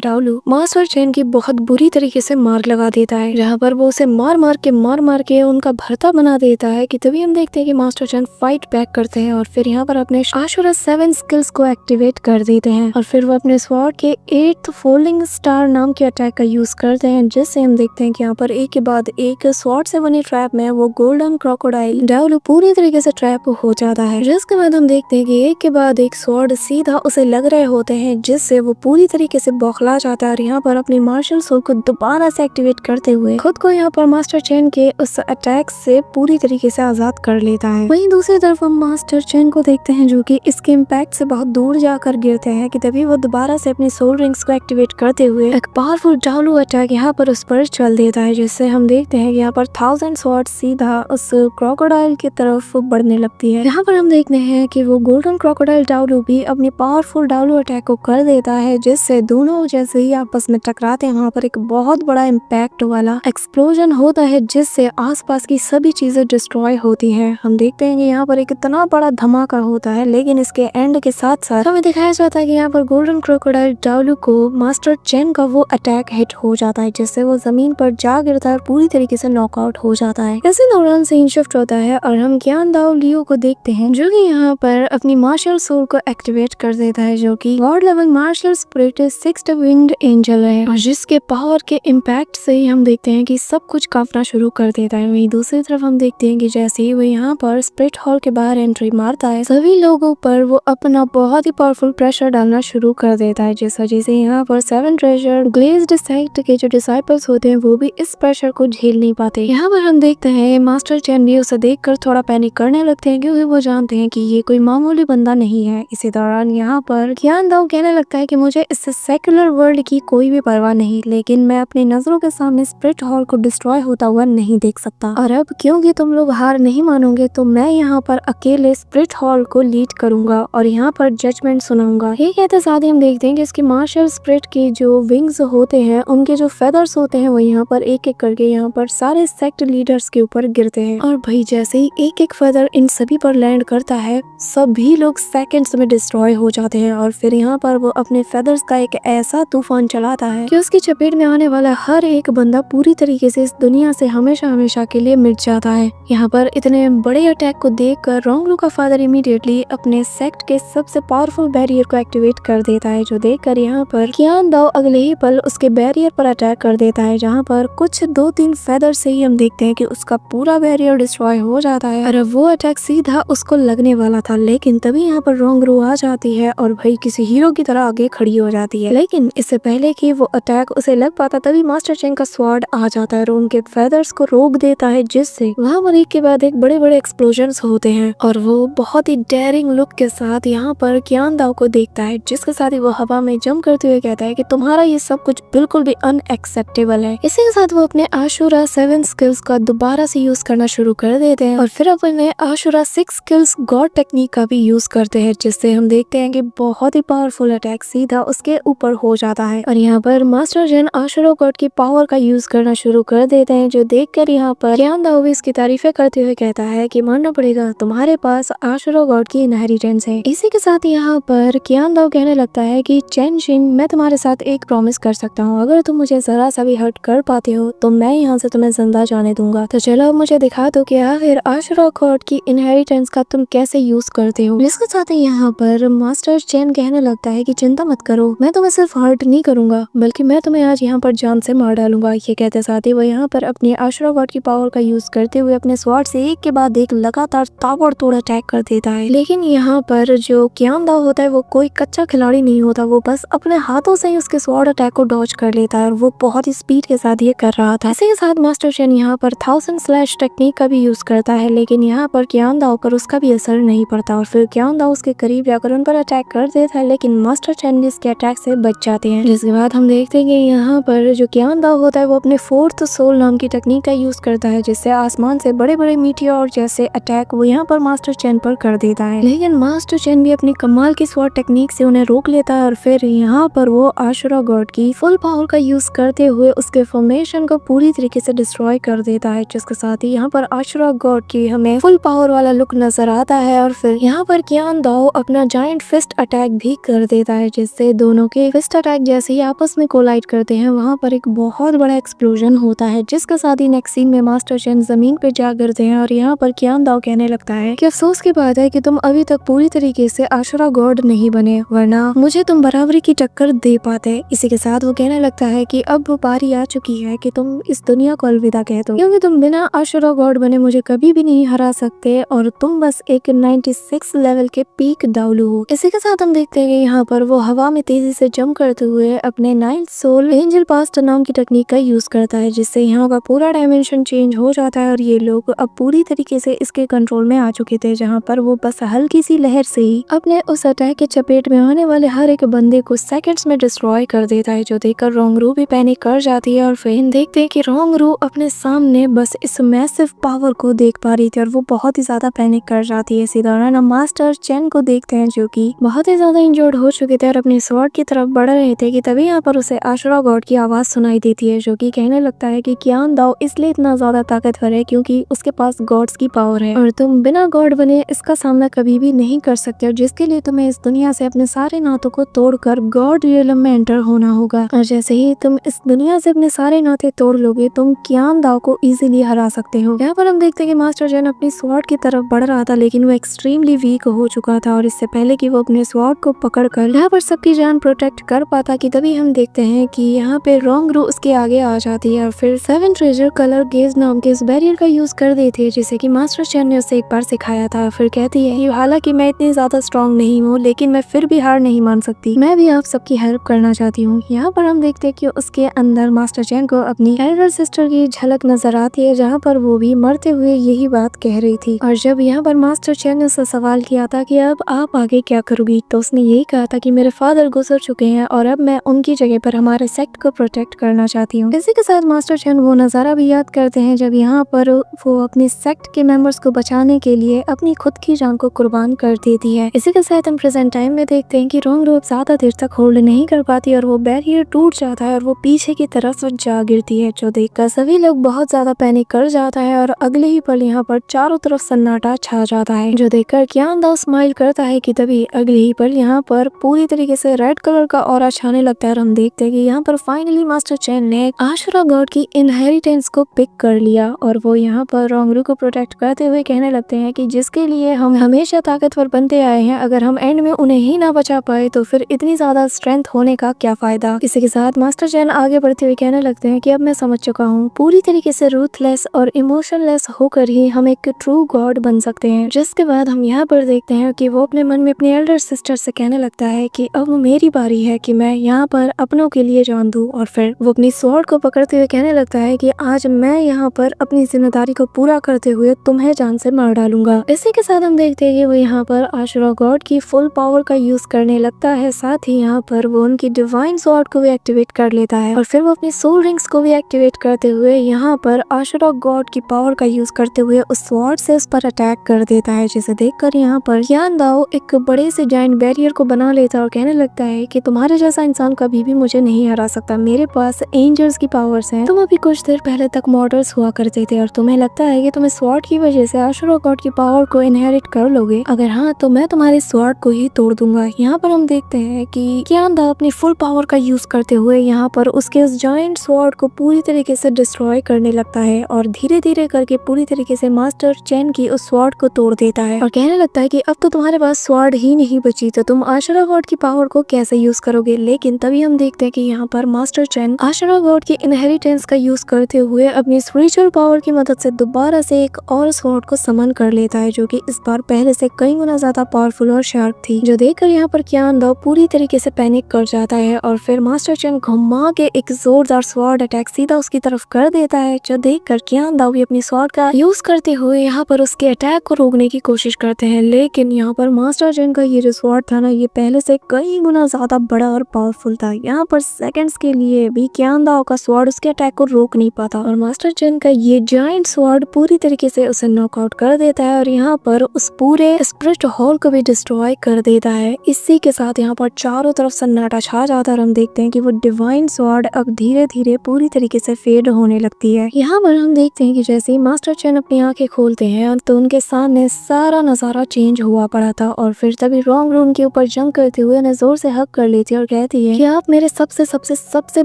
डाउलू मास्टर चैन की बहुत बुरी तरीके से मार लगा देता है, जहाँ पर वो उसे मार मार के उनका भरता बना देता है। कि तभी हम देखते हैं कि मास्टर चैन फाइट बैक करते हैं और फिर यहाँ पर अपने आशुरा 7 स्किल्स को एक्टिवेट कर देते हैं और फिर वो अपने स्वॉर्ड के 8th फोल्डिंग स्टार नाम के अटैक का यूज करते हैं, जिससे हम देखते हैं कि यहाँ पर एक के बाद एक स्वॉर्ड से बनी ट्रैप में वो गोल्डन क्रोकोडाइल डाउलू पूरी तरीके से ट्रैप हो जाता है। जिसके बाद हम देखते हैं कि एक के बाद एक स्वॉर्ड सीधा उसे लग रहे होते हैं, जिससे वो पूरी तरीके से बौखला जाता है और यहाँ पर अपनी मार्शल सोल को दोबारा से एक्टिवेट करते हुए खुद को यहाँ पर मास्टर चैन के उस अटैक से पूरी तरीके से आजाद कर लेता है। वहीं दूसरी तरफ हम मास्टर चैन को देखते हैं जो कि इसके इम्पैक्ट से बहुत दूर जाकर गिरते हैं। कि तभी वो दोबारा से अपनी सोल रिंग्स को एक्टिवेट करते हुए एक पावरफुल डाउलू अटैक यहाँ पर उस पर चल देता है, जिससे हम देखते हैं कि यहाँ पर 1000 स्वॉर्ड सीधा उस क्रोकोडाइल की तरफ बढ़ने लगती है। यहाँ पर हम देखते हैं कि वो गोल्डन क्रोकोडाइल डाउलू भी अपनी पावरफुल डाउलू अटैक को कर देता है, जिससे दोनों जैसे ही आपस में टकराते हैं वहाँ पर एक बहुत बड़ा इम्पैक्ट वाला एक्सप्लोजन होता है, जिससे आसपास की सभी चीजें डिस्ट्रॉय होती हैं। हम देखते हैं कि यहाँ पर एक इतना बड़ा धमाका होता है, लेकिन इसके एंड के साथ साथ हमें दिखाया जाता है कि यहाँ पर गोल्डन क्रोकोडाइल डाउलू को मास्टर चैन का वो अटैक हिट हो जाता है, जिससे वो जमीन पर जा गिरता है और पूरी तरीके से नॉकआउट हो जाता है। इसी दौरान सीन शिफ्ट होता है और हम ज्ञान दाओ लियो को देखते हैं, जो कि यहाँ पर अपनी मार्शल सोल को एक्टिवेट कर देता है, जो कि god level martial spirit 6th winged angel है और जिसके पावर के इम्पैक्ट से ही हम देखते हैं कि सब कुछ कांपना शुरू कर देता है। वहीं दूसरी तरफ हम देखते हैं कि जैसे ही वो यहाँ पर स्पिरिट हॉल के बाहर एंट्री मारता है, सभी लोगों पर वो अपना बहुत ही पावरफुल प्रेशर डालना शुरू कर देता है, जिस वजह से यहाँ पर 7 ट्रेजर ग्लेज्ड सेक्ट के जो डिसाइपल्स होते हैं वो भी इस प्रेशर को झेल नहीं पाते। यहाँ पर हम देखते हैं मास्टर चैन भी उसे देखकर थोड़ा पैनिक करने लगते हैं, क्योंकि वो जानते हैं कि ये कोई मामूली बंदा नहीं है। इसी दौरान यहाँ पर ज्ञान दाओ कहने लगता है कि मुझे इस सेक्युलर वर्ल्ड की कोई भी परवाह नहीं, लेकिन मैं अपनी नजरों के सामने स्पिरिट हॉल को डिस्ट्रॉय होता हुआ नहीं देख सकता, और अब क्योंकि तुम लोग हार नहीं मानोगे तो मैं यहाँ पर अकेले स्पिरिट हॉल को लीड करूंगा और यहाँ पर जजमेंट सुनाऊंगा। ये कहते साथ ही हम देखते हैं कि इसकी मार्शल स्पिरिट की जो विंग्स होते हैं, उनके जो फेदर्स होते हैं वो यहाँ पर एक एक करके यहाँ पर सारे सेक्ट लीडर्स के ऊपर गिरते हैं, और भाई जैसे ही एक एक फेदर इन सभी पर लैंड करता है सभी लोग सेकंड्स में डिस्ट्रॉय हो जाते हैं। और फिर यहाँ पर वो अपने फेदर्स का एक ऐसा तूफान चलाता है कि उसकी चपेट में आने वाला हर एक बंदा पूरी तरीके से इस दुनिया से हमेशा हमेशा के लिए मिट जाता है। यहाँ पर इतने बड़े अटैक को देखकर रोंगलू का फादर इमीडिएटली अपने सेक्ट के सबसे पावरफुल बैरियर को एक्टिवेट कर देता है, जो देखकर यहाँ पर ज्ञान दाओ अगले ही पल उसके बैरियर पर अटैक कर देता है, जहाँ पर कुछ 2-3 फेदर से ही हम देखते हैं कि उसका पूरा बैरियर डिस्ट्रॉय हो जाता है। और अब वो अटैक सीधा उसको लगने वाला था, लेकिन तभी यहाँ पर रोंगरू आ जाती है और भाई किसी हीरो की तरह आगे खड़ी हो जाती है। लेकिन इससे पहले कि वो अटैक उसे लग पाता तभी मास्टर चैन का स्वॉर्ड आ जाता है और उनके फेदर्स को रोक देता है, जिससे वहाँ पर एक के बाद एक बड़े बड़े एक्सप्लोजन्स होते हैं। और वो बहुत ही डेयरिंग लुक के साथ यहाँ पर ज्ञान दाओ को देखता है, जिसके साथ ही वो हवा में जंप करते हुए कहता है कि तुम्हारा ये सब कुछ बिल्कुल भी अनएक्सेप्टेबल है। इसी के साथ वो अपने आशुरा 7 स्किल्स का दोबारा से यूज करना शुरू कर देते हैं और फिर अपने आशुरा 6 स्किल्स गॉड टेक्निक का भी यूज करते हैं, जिससे हम देखते हैं कि बहुत ही पावरफुल अटैक सीधा उसके ऊपर हो जाता है। और यहाँ पर मास्टर जैन आशुरा गॉड की पावर का यूज करना शुरू कर देते हैं, जो देखकर यहाँ पर ज्ञान दाओ भी इसकी तारीफें करते हुए कहता है कि मानना पड़ेगा तुम्हारे पास आशुरा गॉड की इनहेरिटेंस है। इसी के साथ यहाँ पर ज्ञान दाओ कहने लगता है कि चैन शिन, मैं तुम्हारे साथ एक प्रॉमिस कर सकता हूँ, अगर तुम मुझे जरा सा भी हर्ट कर पाते हो तो मैं यहाँ से तुम्हें जिंदा जाने दूंगा। तो चलो मुझे दिखा दो कि आखिर आशुरा गॉड की इनहेरिटेंस का तुम कैसे यूज करते हो। जिसके साथ ही यहाँ पर मास्टर चैन कहने लगता है कि चिंता मत करो, मैं तुम्हें सिर्फ हर्ट नहीं करूंगा बल्कि मैं तुम्हें आज यहाँ पर जान से मार डालूंगा। ये कहते साथ ही वो यहाँ पर अपनी आशुरा गॉड की पावर का यूज करते हुए अपने स्वॉर्ड से एक के बाद एक लगातार ताबड़तोड़ अटैक कर देता है। लेकिन यहाँ पर जो ज्ञान दाओ होता है वो कोई कच्चा खिलाड़ी नहीं होता, वो बस अपने हाथों से ही उसके स्वॉर्ड अटैक को डॉज कर लेता है और वो बहुत ही स्पीड के साथ ये कर रहा था। इसी के साथ मास्टर चैन यहाँ पर 1000 स्लैश टेक्निक का भी यूज करता है, लेकिन यहाँ पर ज्ञान दाओ पर उसका भी असर नहीं पड़ता और फिर ज्ञान दाओ उसके करीब जाकर उन पर अटैक कर देता है, लेकिन मास्टर चैन भी इसके अटैक से बच जाते हैं। जिसके बाद हम देखते हैं कि यहाँ पर जो ज्ञान दाओ होता है वो अपने 4th सोल नाम की टेक्निक का यूज करता है, जिससे आसमान से बड़े बड़े मीटियोर जैसे अटैक वो यहाँ पर मास्टर चैन पर कर देता है। लेकिन मास्टर चैन भी अपनी कमाल की स्वॉर्ड टेक्निक से उन्हें रोक लेता है और फिर यहाँ पर वो आशुरा गॉड की फुल पावर का यूज करते हुए उसके फॉर्मेशन को पूरी तरीके से डिस्ट्रॉय कर देता है, जिसके साथ ही यहाँ पर आशुरा गॉड की हमें फुल पावर वाला लुक नजर आता है। और फिर यहाँ पर ज्ञान दाओ अपना जायंट फिस्ट अटैक भी कर देता है, जिससे दोनों के फिस्ट अटैक जैसे ही आपस में कोलाइड करते हैं वहाँ पर एक बहुत बड़ा एक्सप्लोजन होता है, जिसके साथ ही नेक्स्ट सीन में मास्टर चेन जमीन पे जा गिरते हैं और यहाँ पर क्यान दाओ कहने लगता है कि अफसोस की बात है कि तुम अभी तक पूरी तरीके से आशुरा गॉड नहीं बने, वरना मुझे तुम बराबरी की टक्कर दे पाते। इसी के साथ वो कहने लगता है कि अब वो बारी आ चुकी है कि तुम इस दुनिया को अलविदा कह दो, क्योंकि तुम बिना आशुरा गॉड बने मुझे कभी भी नहीं हरा सकते और तुम बस एक 96 लेवल के पीक डाउलू हो। इसी के साथ हम देखते हैं कि यहाँ पर वो हवा में तेजी से जंप करते हुए अपने 9th सोल एंजल पास्ट नाम की टेक्निक का यूज करता है, जिससे यहाँ का पूरा डायमेंशन चेंज हो जाता है और ये लोग अब पूरी तरीके से इसके कंट्रोल में आ चुके थे, जहाँ पर वो बस हल्की सी लहर से ही अपने उस अटैक के चपेट में आने वाले हर एक बंदे को सेकंड्स में डिस्ट्रॉय कर देता है, जो देखकर रोंगरू भी पैनिक कर जाती है। और फिर देखते हैं कि रोंगरू अपने सामने बस इस मैसिव पावर को देख पा रही थी और वो बहुत ही ज्यादा पैनिक कर जाती है। इसी दौरान हम मास्टर चेन को देखते हैं जो कि बहुत ही ज्यादा इंजर्ड हो चुके थे और अपने स्वॉर्ड की तरफ बढ़ रहे थे कि तभी यहाँ पर उसे आशुरा गॉड की आवाज सुनाई देती है, जो कि कहने लगता है कि क्यान दाओ इसलिए इतना ज्यादा ताकतवर है क्योंकि उसके पास गॉड्स की पावर है और तुम बिना गॉड बने इसका सामना कभी भी नहीं कर सकते, और जिसके लिए तुम्हें इस दुनिया से अपने सारे नातों को तोड़कर गॉड रियलम में एंटर होना होगा। और जैसे ही तुम इस दुनिया से अपने सारे नाते तोड़ लोगे तुम क्यान दाओ को इजीली हरा सकते हो। यहाँ पर हम देखते हैं कि मास्टर जेन अपनी स्वॉर्ड की तरफ बढ़ रहा था, लेकिन वो एक्सट्रीमली वीक हो चुका था और इससे पहले कि वो अपने स्वॉर्ड को पकड़कर यहाँ पर सबकी जान प्रोटेक्ट कर पाता कि तभी हम देखते हैं कि यहाँ पे रोंगरू उसके आगे आ जाती है और फिर 7 ट्रेजर कलर गेज नाम के इस बैरियर का यूज कर देती है, जिसे कि मास्टर चेन ने उसे एक बार सिखाया था। फिर कहती है कि हालांकि मैं इतनी ज्यादा स्ट्रॉन्ग नहीं हूँ लेकिन मैं फिर भी हार नहीं मान सकती, मैं भी आप सबकी हेल्प करना चाहती हूँ। यहाँ पर हम देखते हैं कि उसके अंदर मास्टर चेन को अपनी एल्डर सिस्टर की झलक नजर आती है, जहाँ पर वो भी मरते हुए यही बात कह रही थी। और जब यहाँ पर मास्टर चेन ने उससे सवाल किया था कि अब आप आगे क्या करोगी, तो उसने यही कहा था कि मेरे फादर गुजर चुके हैं और अब मैं उनकी जगह पर हमारे सेक्ट को प्रोटेक्ट करना चाहती हूँ। इसी के साथ मास्टर चेन वो नजारा भी याद करते हैं जब यहाँ पर वो अपने सेक्ट के मेंबर्स को बचाने के लिए अपनी खुद की जान को कुर्बान कर देती है। इसी के साथ हम प्रेजेंट टाइम में देखते हैं कि रोंगरू अब ज्यादा देर तक होल्ड नहीं कर पाती और वो बैरियर टूट जाता है और वो पीछे की तरफ जा गिरती है, जो देखकर सभी लोग बहुत ज्यादा पैनिक कर जाता है और अगले ही पल यहाँ पर चारों तरफ सन्नाटा छा जाता है, जो देखकर क्यान दाओ स्माइल करता है कि तभी अगले ही पल यहाँ पर पूरी तरीके से रेड कलर का ऑरा छाने लगता है और हम देखते हैं कि यहाँ पर फाइनली मास्टर चेन ने आशुरा गॉड की इनहेरिटेंस को पिक कर लिया और वो यहाँ पर रोंगरू को प्रोटेक्ट करते हुए कहने लगते हैं कि जिसके लिए हम हमेशा ताकतवर बनते आए हैं, अगर हम एंड में उन्हें ही ना बचा पाए तो फिर इतनी ज्यादा स्ट्रेंथ होने का क्या फायदा। इसी के साथ मास्टर चेन आगे बढ़ते हुए कहने लगते हैं कि अब मैं समझ चुका हूँ, पूरी तरीके से रूथलेस और इमोशनलेस होकर ही हम एक ट्रू गॉड बन सकते हैं। जिसके बाद हम यहाँ पर देखते हैं कि वो अपने मन में अपनी एल्डर सिस्टर से कहने लगता है कि अब मेरी बारी है कि मैं यहाँ पर अपनों के लिए जान दूं, और फिर वो अपनी स्वॉर्ड को पकड़ते हुए कहने लगता है कि आज मैं यहाँ पर अपनी जिम्मेदारी को पूरा करते हुए तुम्हें जान से मार डालूंगा। इसी के साथ हम देखते हैं कि वो यहाँ पर आशुरा गॉड की फुल पावर का यूज करने लगता है, साथ ही यहाँ पर वो उनकी डिवाइन स्वॉर्ड को भी एक्टिवेट कर लेता है और फिर वो अपनी सोल रिंग्स को भी एक्टिवेट करते हुए यहाँ पर आशुरा गॉड की पावर का यूज करते हुए उस स्वॉर्ड से उस पर अटैक कर देता है, जिसे देखकर यहाँ पर क्यान दाओ एक बड़े से जायंट बैरियर को बना लेता है और कहने लगता है कि तुम्हारे जैसा इंसान कभी भी मुझे नहीं हरा सकता, मेरे पास एंजल्स की पावर्स हैं। तुम अभी कुछ देर पहले तक मॉडल्स हुआ करते थे और तुम्हें लगता है कि तुम इस स्वॉर्ड की वजह से आशुरा गॉड की पावर को इनहेरिट कर लोगे, अगर हाँ तो मैं तुम्हारे स्वॉर्ड को ही तोड़ दूंगा। यहाँ पर हम देखते हैं कि क्यान दाओ अपनी फुल पावर का यूज करते हुए यहाँ पर उसके उस जायंट स्वॉर्ड को पूरी तरीके से डिस्ट्रॉय करने लगता है और धीरे धीरे करके पूरी तरीके से मास्टर चेन की उस स्वॉर्ड को तोड़ देता है और कहने लगता है कि अब तो तुम्हारे पास स्वॉर्ड ही नहीं बची, तो तुम आशुरा गॉड की पावर को कैसे यूज करोगे। लेकिन तभी हम देखते हैं कि यहाँ पर मास्टर चेन आशुरा गॉड की इनहेरिटेंस का यूज करते हुए अपनी स्पिरिचुअल पावर की मदद से दोबारा से एक और स्वॉर्ड को समन कर लेता है, जो कि इस बार पहले से कई गुना ज्यादा पावरफुल और शार्प थी, जो देखकर यहाँ पर क्यान दाओ पूरी तरीके से पैनिक कर जाता है और फिर मास्टर चेन घुमा के एक जोरदार स्वॉर्ड अटैक सीधा उसकी तरफ कर देता है, जो देखकर क्यान दाओ भी अपनी स्वॉर्ड का यूज करते हुए यहाँ पर उसके अटैक को रोकने की कोशिश करते हैं। लेकिन यहाँ पर मास्टर चेन का ये जो स्वॉर्ड था ना, ये पहले से कई गुना ज्यादा बड़ा और पावरफुल था। यहाँ पर सेकंड्स के लिए भी क्यान दाओ का स्वॉर्ड उसके अटैक को रोक नहीं पाता और मास्टर चेन का ये जायंट स्वॉर्ड पूरी तरीके से उसे नॉकआउट कर देता है और यहाँ पर उस पूरे स्पिरिट हॉल को भी डिस्ट्रॉय कर देता है। इसी के साथ यहाँ पर चारों तरफ सन्नाटा छा जाता है और हम देखते हैं कि वो डिवाइन स्वॉर्ड अब धीरे धीरे पूरी तरीके से फेड होने लगती है। यहाँ पर हम देखते हैं कि जैसे ही मास्टर चेन अपनी आंखें खोलते हैं तो उनके सामने सारा नजारा चेंज हुआ पड़ा था और और फिर तभी रॉन्ग रू उनके ऊपर जंप करते हुए उन्हें जोर से हक कर लेती है और कहती है कि आप मेरे सबसे सबसे सबसे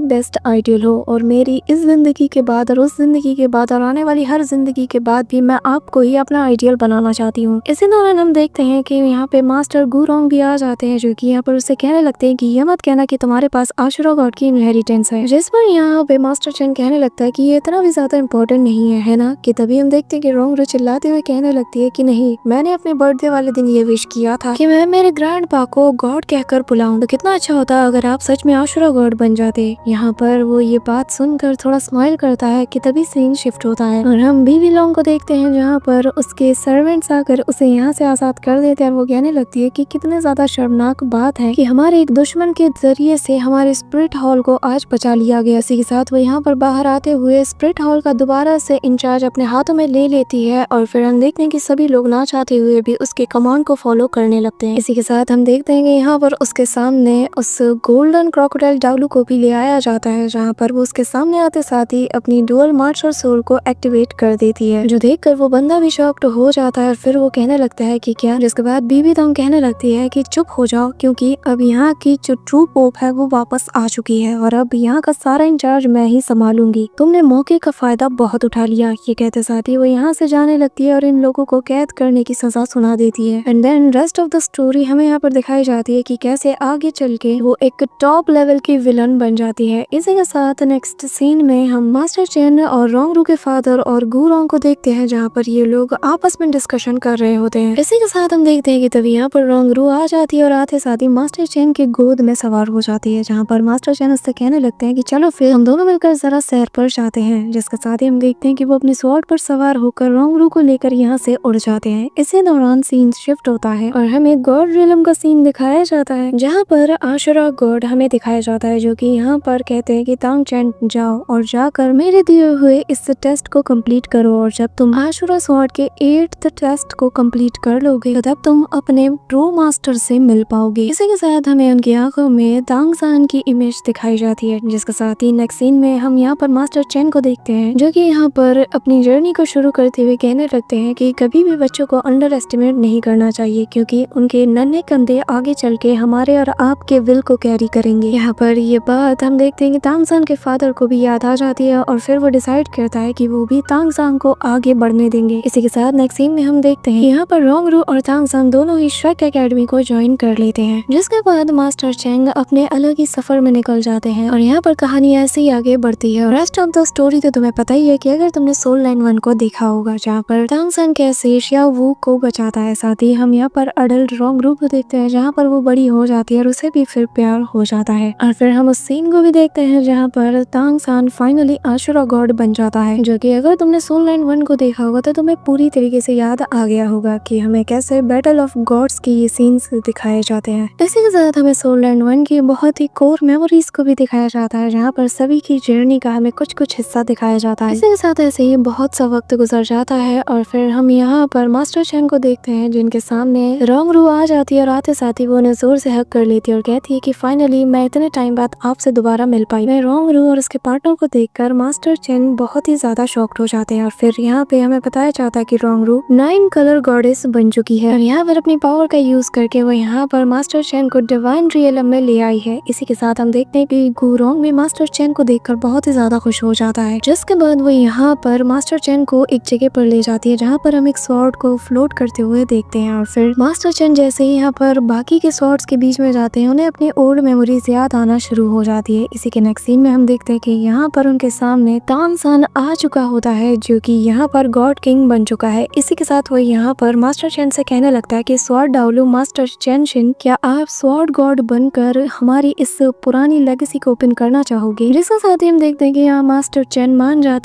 बेस्ट आइडियल हो और मेरी इस जिंदगी के बाद और उस जिंदगी के बाद और आने वाली हर जिंदगी के बाद भी मैं आपको ही अपना आइडियल बनाना चाहती हूँ। इसी दौरान हम देखते हैं कि यहाँ पे मास्टर गुरोंग भी आ जाते हैं, जो कि यहाँ पर उससे कहने लगते हैं कि ये मत कहना कि तुम्हारे पास आशुरा गॉड की इनहेरिटेंस है। जिस पर यहाँ पे मास्टर चेन कहने लगता है कि ये इतना भी ज्यादा इम्पोर्टेंट नहीं है ना। कि तभी हम देखते हैं कि रॉन्ग रू चिल्लाते हुए कहने लगती है कि नहीं, मैंने अपने बर्थडे वाले दिन ये विश किया था कि मैं मेरे ग्रैंड पा को गॉड कहकर बुलाऊं, तो कितना अच्छा होता अगर आप सच में आशुरा गॉड बन जाते। यहाँ पर वो ये बात सुनकर थोड़ा स्माइल करता है कि तभी सीन शिफ्ट होता है और हम बीवी लोंग को देखते हैं, जहाँ पर उसके सर्वेंट्स आकर उसे यहाँ से आजाद कर देते हैं। वो कहने लगती है कि कितने ज्यादा शर्मनाक बात है कि हमारे एक दुश्मन के जरिए से हमारे स्पिरिट हॉल को आज बचा लिया गया। इसी के साथ वो यहाँ पर बाहर आते हुए स्पिरिट हॉल का दोबारा से इंचार्ज अपने हाथों में ले लेती है और फिर हम देखते हैं कि सभी लोग ना चाहते हुए भी उसके कमांड को फॉलो करने लगते हैं। इसी के साथ हम देखते हैं कि यहाँ पर उसके सामने उस गोल्डन क्रोकोडाइल डालू को भी ले आया जाता है, जहाँ पर वो उसके सामने आते साथ ही अपनी डुअल मार्शल सोल को एक्टिवेट कर देती है, जो देखकर वो बंदा भी शॉक्ड हो जाता है। फिर वो कहने लगता है कि क्या, जिसके बाद बीबी तंग कहने लगती है कि चुप हो जाओ, क्योंकि अब यहाँ की जो ट्रू पोप है वो वापस आ चुकी है और अब यहाँ का सारा इंचार्ज मैं ही संभालूंगी। तुमने मौके का फायदा बहुत उठा लिया। ये कहते साथ ही वो यहाँ से जाने लगती है और इन लोगों को कैद करने की सजा सुना देती है। And then rest of the story हमें यहाँ पर दिखाई जाती है कि कैसे आगे चल के वो एक टॉप लेवल की विलन बन जाती है। इसी के साथ नेक्स्ट सीन में हम मास्टर चेन और रॉन्ग रू के फादर और गुरोंग को देखते हैं, जहाँ पर ये लोग आपस में डिस्कशन कर रहे होते हैं। इसी के साथ हम देखते हैं कि तभी यहाँ पर रॉन्ग रू आ जाती है और आते साथ ही मास्टर चेन के गोद में सवार हो जाती है, जहाँ पर मास्टर चेन उससे कहने लगते हैं कि चलो फिर हम दोनों मिलकर जरा सैर पर जाते हैं। जिसके साथ ही हम देखते हैं कि वो अपने स्वॉर्ड पर सवार होकर रॉन्ग रू को लेकर यहाँ से उड़ जाते हैं। इसी दौरान सीन शिफ्ट होता है और हमें गॉड रिलम का सीन दिखाया जाता है, जहाँ पर आशुरा गॉड हमें दिखाया जाता है, जो कि यहाँ पर कहते हैं कि तांग चैन जाओ और जाकर मेरे दिए हुए इस टेस्ट को कंप्लीट करो, और जब तुम आशुरा स्वॉर्ड के 8th टेस्ट को कंप्लीट कर लोगे तब तुम अपने ट्रू मास्टर से मिल पाओगे। इसी के साथ हमें उनकी आंखों में तांग सान की इमेज दिखाई जाती है। जिसके साथ ही नेक्स्ट सीन में हम यहाँ पर मास्टर चेन को देखते हैं, जो कि यहाँ पर अपनी जर्नी को शुरू करते हुए कहने लगते हैं कि कभी भी बच्चों को अंडर एस्टिमेट नहीं करना चाहिए, क्योंकि उनके नन्हे कंधे आगे चल के हमारे और आपके विल को कैरी करेंगे। यहाँ पर ये बात हम देखते हैं कि तांग सान के फादर को भी याद आ जाती है और फिर वो डिसाइड करता है कि वो भी तांग सान को आगे बढ़ने देंगे। इसी के साथ नेक्स्ट सीन में हम देखते हैं यहाँ पर रॉन्ग रू और तांग सान दोनों ही श्रेक एकेडमी को ज्वाइन कर लेते हैं। जिसके बाद मास्टर चेंग अपने अलग ही सफर में निकल जाते हैं और यहाँ पर कहानी ऐसे ही आगे बढ़ती है। और रेस्ट ऑफ द स्टोरी तो तुम्हें पता ही है कि अगर तुमने सोल लाइन 1 को देखा होगा, जहाँ पर तांग सान कैसे शिया वू को बचाता है। साथ ही हम यहाँ पर अडल्ट रॉन्ग रू को देखते हैं, जहाँ पर वो बड़ी हो जाती है और उसे भी फिर प्यार हो जाता है। और फिर हम उस सीन को भी देखते हैं जहाँ पर तांग सान फाइनली आशुरा गॉड बन जाता है, जो कि अगर तुमने सोल लाइन 1 को देखा होगा तो तुम्हें पूरी तरीके से याद आ गया होगा कि हमें कैसे बैटल ऑफ गॉड्स की ये सीन्स दिखाए जाते हैं। इसी के साथ हमें सोल लाइन 1 की बहुत ही कोर मेमोरीज को भी दिखाया जाता है, जहाँ पर सभी की जर्नी का हमें कुछ कुछ हिस्सा दिखाया जाता है। इसी के साथ ऐसे ही बहुत सा वक्त गुजर जाता है और फिर हम यहाँ पर मास्टर चेंग को देखते हैं, जिनके सामने रॉन्ग रू आ जाती है और आते साथ ही वो उन्हें जोर से हक कर लेती है और कहती है कि फाइनली मैं इतने टाइम बाद आपसे दोबारा मिल पाई। मैं रॉन्ग रू और उसके पार्टनर को देखकर मास्टर चेंग बहुत ही ज्यादा शॉक्ड हो जाते हैं और फिर यहाँ पे हमें बताया जाता है कि रॉन्ग रू 9 कलर गॉडेस बन चुकी है और यहाँ पर अपनी पावर का यूज करके वो यहाँ पर मास्टर चेंग को डिवाइन रियलम में ले आई है। इसी के साथ हम देखते हैं कि गुरोंग भी मास्टर चेंग को देखकर बहुत ही ज्यादा खुश हो जाता है, जिसके बाद वो यहाँ पर मास्टर चेंग को एक जगह पर ले जाती है, जहाँ पर हम एक स्वॉर्ड को फ्लोट करते हुए देखते हैं। और फिर मास्टर चेंग जैसे ही यहाँ पर बाकी के स्वॉर्ड्स के बीच में जाते हैं, उन्हें अपनी ओल्ड मेमोरीज याद आना शुरू हो जाती है। इसी के नेक्स्ट सीन में हम देखते हैं कि यहाँ पर उनके सामने तांग सान आ चुका होता है, जो कि यहाँ पर गॉड किंग बन चुका है। इसी के साथ वो यहाँ पर मास्टर चेंग से कहने लगता है कि स्वॉर्ड डाउलू मास्टर चेन शिन, क्या आप स्वॉर्ड गॉड बनकर हमारी इस पुरानी लेगेसी को ओपन करना चाहोगे। जिसके साथ ही हम देखते हैं कि यहाँ मास्टर चेन मान जाते